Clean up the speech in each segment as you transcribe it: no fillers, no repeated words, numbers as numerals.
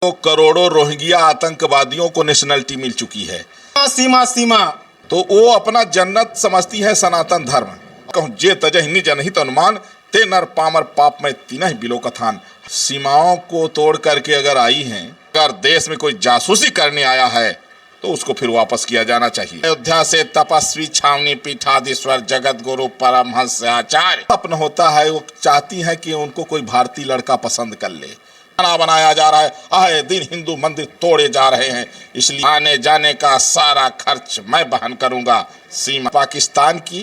तो करोड़ों रोहिंग्या आतंकवादियों को नेशनलिटी मिल चुकी है। सीमा सीमा तो वो अपना जन्नत समझती है सनातन धर्म। कहूँ जे तजहिनी जनहित अनुमान ते नर पामर पाप में तीन बिलो कथान। सीमाओं को तोड़ करके अगर आई हैं, अगर देश में कोई जासूसी करने आया है तो उसको फिर वापस किया जाना चाहिए। अयोध्या से तपस्वी छावनी पीठाधीश्वर जगत गुरु परमहंस आचार्य अपना होता है, वो चाहती है कि उनको कोई भारतीय लड़का पसंद कर ले। बनाया जा रहा है, आए दिन हिंदू मंदिर तोड़े जा रहे हैं, इसलिए आने जाने का सारा खर्च मैं वहन करूंगा। सीमा पाकिस्तान की,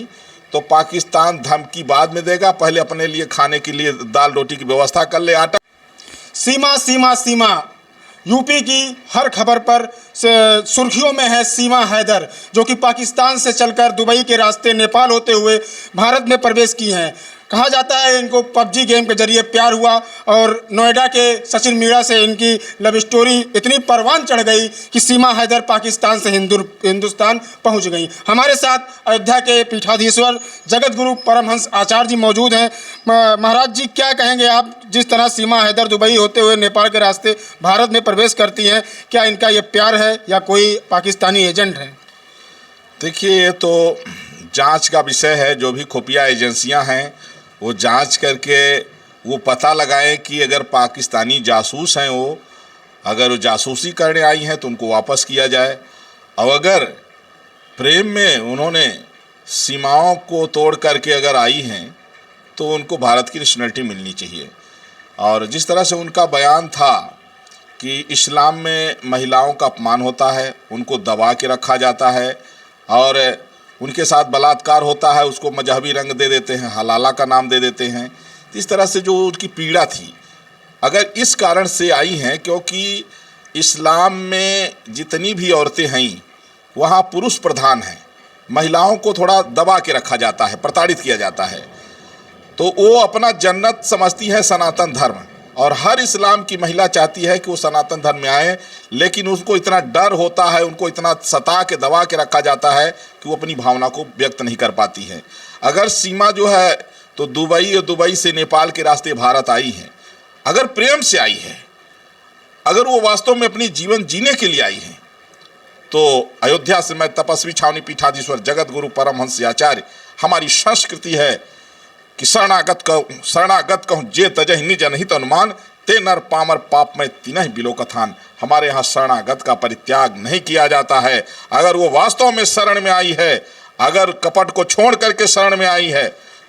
तो पाकिस्तान धमकी बाद में देगा, पहले अपने लिए खाने के लिए दाल रोटी की व्यवस्था कर ले। आटा सीमा सीमा सीमा यूपी की हर खबर पर सुर्खियों में है सीमा हैदर, जो कि पाकिस्तान से चलकर दुबई के रास्ते नेपाल होते हुए भारत में प्रवेश की हैं। कहा जाता है इनको पबजी गेम के जरिए प्यार हुआ और नोएडा के सचिन मीणा से इनकी लव स्टोरी इतनी परवान चढ़ गई कि सीमा हैदर पाकिस्तान से हिंदुस्तान पहुंच गई। हमारे साथ अयोध्या के पीठाधीश्वर जगत गुरु परमहंस आचार्य जी मौजूद हैं। महाराज जी, क्या कहेंगे आप, जिस तरह सीमा हैदर दुबई होते हुए नेपाल के रास्ते भारत में प्रवेश करती हैं, क्या इनका ये प्यार है या कोई पाकिस्तानी एजेंट है? देखिए, ये तो जांच का विषय है। जो भी खुफिया एजेंसियां हैं वो जांच करके वो पता लगाएं कि अगर पाकिस्तानी जासूस हैं, वो अगर जासूसी करने आई हैं तो उनको वापस किया जाए, और अगर प्रेम में उन्होंने सीमाओं को तोड़ करके अगर आई हैं तो उनको भारत की नेशनलिटी मिलनी चाहिए। और जिस तरह से उनका बयान था कि इस्लाम में महिलाओं का अपमान होता है, उनको दबा के रखा जाता है और उनके साथ बलात्कार होता है, उसको मजहबी रंग दे देते हैं, हलाला का नाम दे देते हैं। इस तरह से जो उनकी पीड़ा थी, अगर इस कारण से आई हैं क्योंकि इस्लाम में जितनी भी औरतें हैं वहाँ पुरुष प्रधान हैं, महिलाओं को थोड़ा दबा के रखा जाता है, प्रताड़ित किया जाता है, तो वो अपना जन्नत समझती है सनातन धर्म। और हर इस्लाम की महिला चाहती है कि वो सनातन धर्म में आए, लेकिन उसको इतना डर होता है, उनको इतना सता के दबा के रखा जाता है कि वो अपनी भावना को व्यक्त नहीं कर पाती है। अगर सीमा जो है तो दुबई और दुबई से नेपाल के रास्ते भारत आई है, अगर प्रेम से आई है, अगर वो वास्तव में अपनी जीवन जीने के लिए आई है, तो अयोध्या से मैं तपस्वी छावनी पीठाधीश्वर जगत गुरु परमहंस आचार्य, हमारी संस्कृति है कि शरणागत कहूँ जे तजहिनी जनहित अनुमान ते नर पामर पाप में तीन बिलो कथान। हमारे यहाँ शरणागत का परित्याग नहीं किया जाता है। अगर वो वास्तव में शरण में आई है, अगर कपट को छोड़ करके शरण में आई है,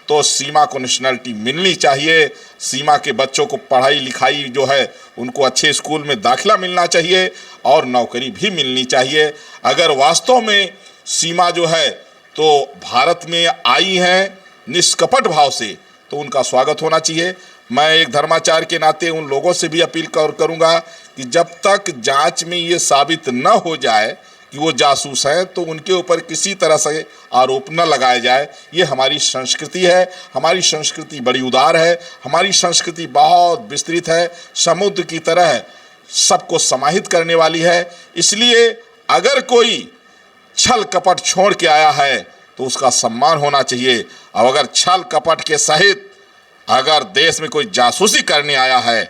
तो सीमा को नेशनलिटी मिलनी चाहिए। सीमा के बच्चों को पढ़ाई लिखाई जो है उनको अच्छे स्कूल में दाखिला मिलना चाहिए और नौकरी भी मिलनी चाहिए। अगर वास्तव में सीमा जो है तो भारत में आई है निष्कपट भाव से, तो उनका स्वागत होना चाहिए। मैं एक धर्माचार्य के नाते उन लोगों से भी अपील करूंगा कि जब तक जांच में ये साबित न हो जाए कि वो जासूस हैं, तो उनके ऊपर किसी तरह से आरोप न लगाया जाए। ये हमारी संस्कृति है, हमारी संस्कृति बड़ी उदार है, हमारी संस्कृति बहुत विस्तृत है, समुद्र की तरह सबको समाहित करने वाली है। इसलिए अगर कोई छल कपट छोड़ के आया है तो उसका सम्मान होना चाहिए, और अगर छल कपट के सहित अगर देश में कोई जासूसी करने आया है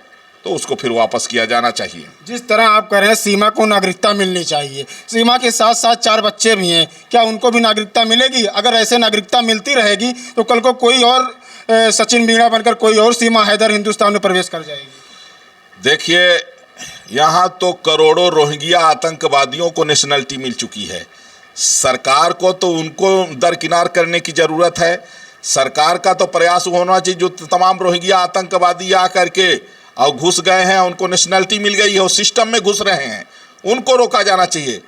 तो उसको फिर वापस किया जाना चाहिए। जिस तरह आप कह रहे हैं सीमा को नागरिकता मिलनी चाहिए, सीमा के साथ साथ 4 बच्चे भी हैं, क्या उनको भी नागरिकता मिलेगी? अगर ऐसे नागरिकता मिलती रहेगी तो कल को कोई और सचिन मीणा बनकर कोई और सीमा हैदर हिंदुस्तान में प्रवेश कर जाएगी। देखिए, यहाँ तो करोड़ों रोहिंग्या आतंकवादियों को नेशनलिटी मिल चुकी है। सरकार को तो उनको दरकिनार करने की ज़रूरत है। सरकार का तो प्रयास होना चाहिए, जो तमाम रोहिंग्या आतंकवादी आ करके और घुस गए हैं, उनको नेशनलिटी मिल गई है, वो सिस्टम में घुस रहे हैं, उनको रोका जाना चाहिए।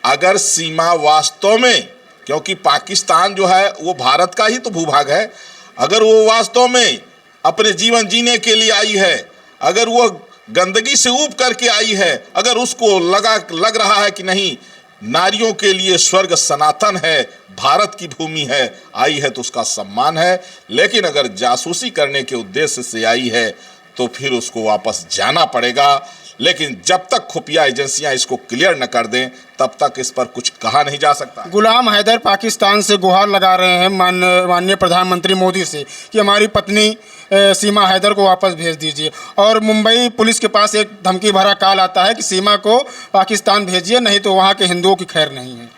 अगर सीमा वास्तव में, क्योंकि पाकिस्तान जो है वो भारत का ही तो भूभाग है, अगर वो वास्तव में अपने जीवन जीने के लिए आई है, अगर वो गंदगी से ऊब करके आई है, अगर उसको लग रहा है कि नहीं नारियों के लिए स्वर्ग सनातन है, भारत की भूमि है, आई है तो उसका सम्मान है। लेकिन अगर जासूसी करने के उद्देश्य से आई है तो फिर उसको वापस जाना पड़ेगा। लेकिन जब तक खुफिया एजेंसियां इसको क्लियर न कर दें तब तक इस पर कुछ कहा नहीं जा सकता। गुलाम हैदर पाकिस्तान से गुहार लगा रहे हैं माननीय प्रधानमंत्री मोदी से कि हमारी पत्नी सीमा हैदर को वापस भेज दीजिए, और मुंबई पुलिस के पास एक धमकी भरा कॉल आता है कि सीमा को पाकिस्तान भेजिए, नहीं तो वहाँ के हिंदुओं की खैर नहीं है।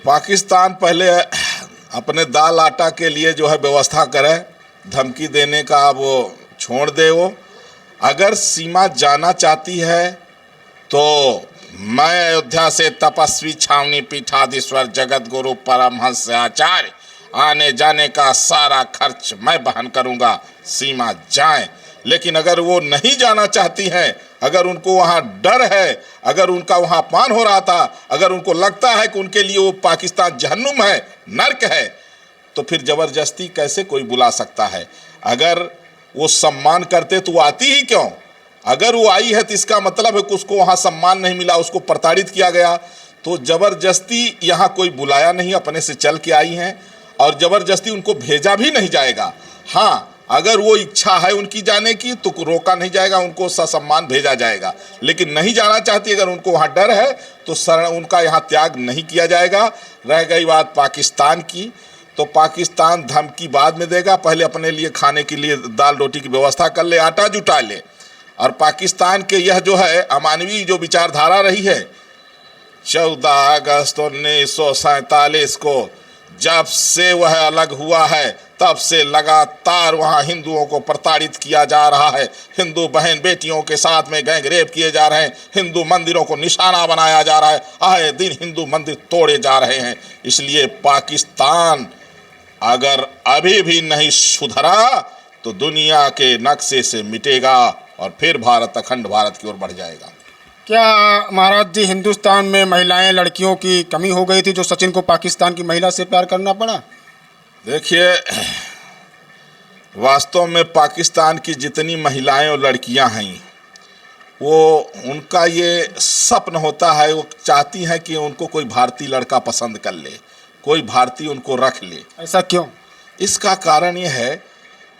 पाकिस्तान पहले अपने दाल आटा के लिए जो है व्यवस्था करे, धमकी देने का वो छोड़ दे। वो अगर सीमा जाना चाहती है तो मैं अयोध्या से तपस्वी छावनी पीठाधीश्वर जगत गुरु परमहंस आचार्य आने जाने का सारा खर्च मैं वहन करूंगा, सीमा जाएं। लेकिन अगर वो नहीं जाना चाहती हैं, अगर उनको वहाँ डर है, अगर उनका वहाँ अपमान हो रहा था, अगर उनको लगता है कि उनके लिए वो पाकिस्तान जहन्नुम है, नर्क है, तो फिर ज़बरदस्ती कैसे कोई बुला सकता है। अगर वो सम्मान करते तो वो आती ही क्यों। अगर वो आई है तो इसका मतलब है कि उसको वहाँ सम्मान नहीं मिला, उसको प्रताड़ित किया गया। तो ज़बरदस्ती यहाँ कोई बुलाया नहीं, अपने से चल के आई हैं और ज़बरदस्ती उनको भेजा भी नहीं जाएगा। हाँ, अगर वो इच्छा है उनकी जाने की तो रोका नहीं जाएगा, उनको ससम्मान भेजा जाएगा। लेकिन नहीं जाना चाहती, अगर उनको वहाँ डर है तो उनका यहाँ त्याग नहीं किया जाएगा। रह गई बात पाकिस्तान की, तो पाकिस्तान धमकी बाद में देगा, पहले अपने लिए खाने के लिए दाल रोटी की व्यवस्था कर ले, आटा जुटा ले। और पाकिस्तान के यह जो है अमानवीय जो विचारधारा रही है, 14 अगस्त 1947 को जब से वह अलग हुआ है तब से लगातार वहाँ हिंदुओं को प्रताड़ित किया जा रहा है। हिंदू बहन बेटियों के साथ में गैंग रेप किए जा रहे हैं, हिंदू मंदिरों को निशाना बनाया जा रहा है, आए दिन हिंदू मंदिर तोड़े जा रहे हैं। इसलिए पाकिस्तान अगर अभी भी नहीं सुधरा तो दुनिया के नक्शे से मिटेगा और फिर भारत अखंड भारत की ओर बढ़ जाएगा। क्या महाराज जी हिंदुस्तान में महिलाएं लड़कियों की कमी हो गई थी जो सचिन को पाकिस्तान की महिला से प्यार करना पड़ा? देखिए, वास्तव में पाकिस्तान की जितनी महिलाएं और लड़कियां हैं, वो उनका ये सपन होता है, वो चाहती हैं कि उनको कोई भारतीय लड़का पसंद कर ले, कोई भारतीय उनको रख ले। ऐसा क्यों? इसका कारण ये है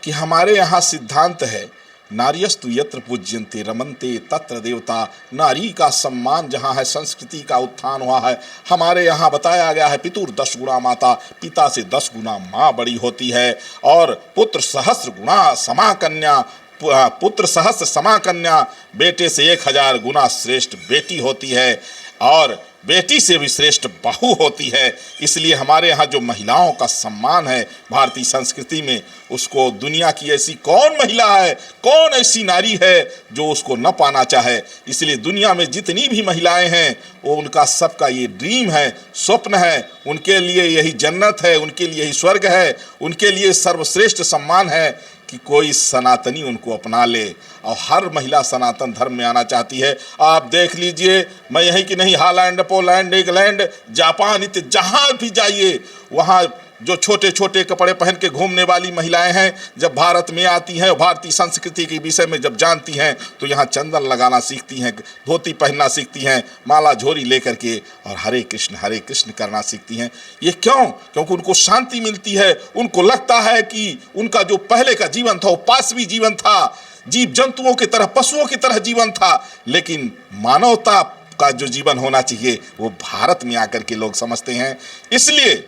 कि हमारे यहाँ सिद्धांत है, नार्यस्तु यत्र पूज्यन्ते रमन्ते तत्र देवता। नारी का सम्मान जहाँ है, संस्कृति का उत्थान हुआ है। हमारे यहाँ बताया गया है, पितुर 10 गुणा माता, पिता से 10 गुना माँ बड़ी होती है। और पुत्र सहस्र गुणा समा कन्या, पुत्र सहस्र समा कन्या, बेटे से 1000 गुना श्रेष्ठ बेटी होती है और बेटी से भी श्रेष्ठ बहू होती है। इसलिए हमारे यहाँ जो महिलाओं का सम्मान है भारतीय संस्कृति में, उसको दुनिया की ऐसी कौन महिला है, कौन ऐसी नारी है जो उसको न पाना चाहे। इसलिए दुनिया में जितनी भी महिलाएं हैं वो उनका सबका ये ड्रीम है, स्वप्न है, उनके लिए यही जन्नत है, उनके लिए यही स्वर्ग है, उनके लिए सर्वश्रेष्ठ सम्मान है कि कोई सनातनी उनको अपना ले। और हर महिला सनातन धर्म में आना चाहती है। आप देख लीजिए, मैं यही कि नहीं, हॉलैंड, पोलैंड, इंग्लैंड, जापान, इत्यादि जहाँ भी जाइए, वहाँ जो छोटे छोटे कपड़े पहन के घूमने वाली महिलाएं हैं, जब भारत में आती हैं, भारतीय संस्कृति के विषय में जब जानती हैं तो यहाँ चंदन लगाना सीखती हैं, धोती पहनना सीखती हैं, माला झोरी लेकर के, और हरे कृष्ण करना सीखती हैं। ये क्यों? क्योंकि उनको शांति मिलती है। उनको लगता है कि उनका जो पहले का जीवन था वो पाशवी जीवन था, जीव जंतुओं की तरह, पशुओं की तरह जीवन था। लेकिन मानवता का जो जीवन होना चाहिए वो भारत में आकर के लोग समझते हैं। इसलिए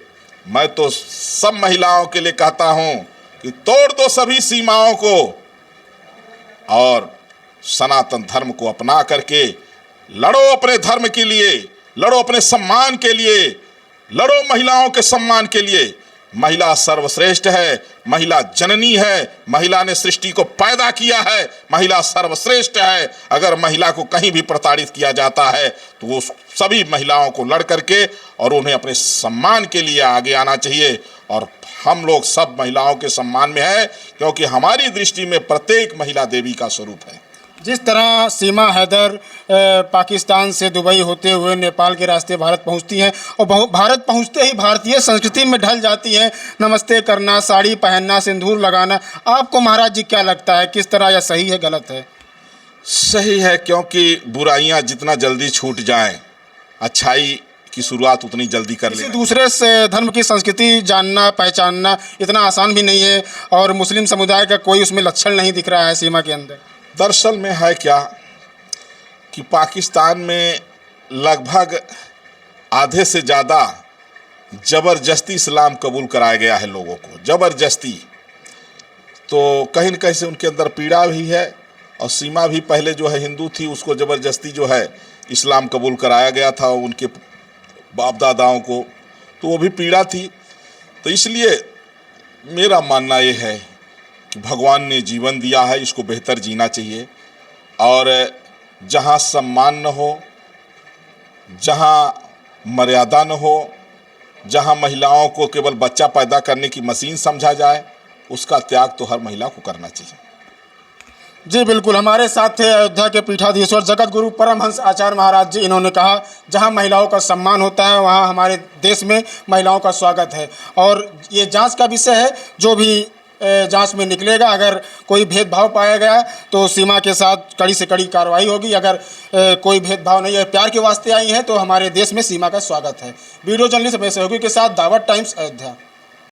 मैं तो सब महिलाओं के लिए कहता हूं कि तोड़ दो सभी सीमाओं को और सनातन धर्म को अपना करके लड़ो अपने धर्म के लिए, लड़ो अपने सम्मान के लिए, लड़ो महिलाओं के सम्मान के लिए। महिला सर्वश्रेष्ठ है, महिला जननी है, महिला ने सृष्टि को पैदा किया है, महिला सर्वश्रेष्ठ है। अगर महिला को कहीं भी प्रताड़ित किया जाता है तो वो सभी महिलाओं को लड़ करके और उन्हें अपने सम्मान के लिए आगे आना चाहिए। और हम लोग सब महिलाओं के सम्मान में है, क्योंकि हमारी दृष्टि में प्रत्येक महिला देवी का स्वरूप है। जिस तरह सीमा हैदर पाकिस्तान से दुबई होते हुए नेपाल के रास्ते भारत पहुंचती हैं और भारत पहुंचते ही भारतीय संस्कृति में ढल जाती हैं, नमस्ते करना, साड़ी पहनना, सिंदूर लगाना, आपको महाराज जी क्या लगता है, किस तरह यह सही है, गलत है? सही है, क्योंकि बुराइयां जितना जल्दी छूट जाएं, अच्छाई की शुरुआत उतनी जल्दी कर लें। दूसरे से धर्म की संस्कृति जानना पहचानना इतना आसान भी नहीं है और मुस्लिम समुदाय का कोई उसमें लक्षण नहीं दिख रहा है सीमा के अंदर। दरअसल में है क्या कि पाकिस्तान में लगभग आधे से ज़्यादा ज़बरदस्ती इस्लाम कबूल कराया गया है लोगों को, ज़बरदस्ती। तो कहीं न कहीं से उनके अंदर पीड़ा भी है, और सीमा भी पहले जो है हिंदू थी, उसको ज़बरदस्ती जो है इस्लाम कबूल कराया गया था उनके बाप दादाओं को, तो वो भी पीड़ा थी। तो इसलिए मेरा मानना ये है कि भगवान ने जीवन दिया है, इसको बेहतर जीना चाहिए। और जहाँ सम्मान न हो, जहाँ मर्यादा न हो, जहाँ महिलाओं को केवल बच्चा पैदा करने की मशीन समझा जाए, उसका त्याग तो हर महिला को करना चाहिए। जी बिल्कुल, हमारे साथ थे अयोध्या के पीठाधीश्वर जगत गुरु परमहंस आचार्य महाराज जी। इन्होंने कहा जहां महिलाओं का सम्मान होता है वहां हमारे देश में महिलाओं का स्वागत है। और ये जांच का विषय है, जो भी जांच में निकलेगा, अगर कोई भेदभाव पाया गया तो सीमा के साथ कड़ी से कड़ी कार्रवाई होगी। अगर कोई भेदभाव नहीं है, प्यार के वास्ते आई हैं, तो हमारे देश में सीमा का स्वागत है। वीडियो जर्नलिस्ट रमेश सहयोगी के साथ दावत टाइम्स, अयोध्या।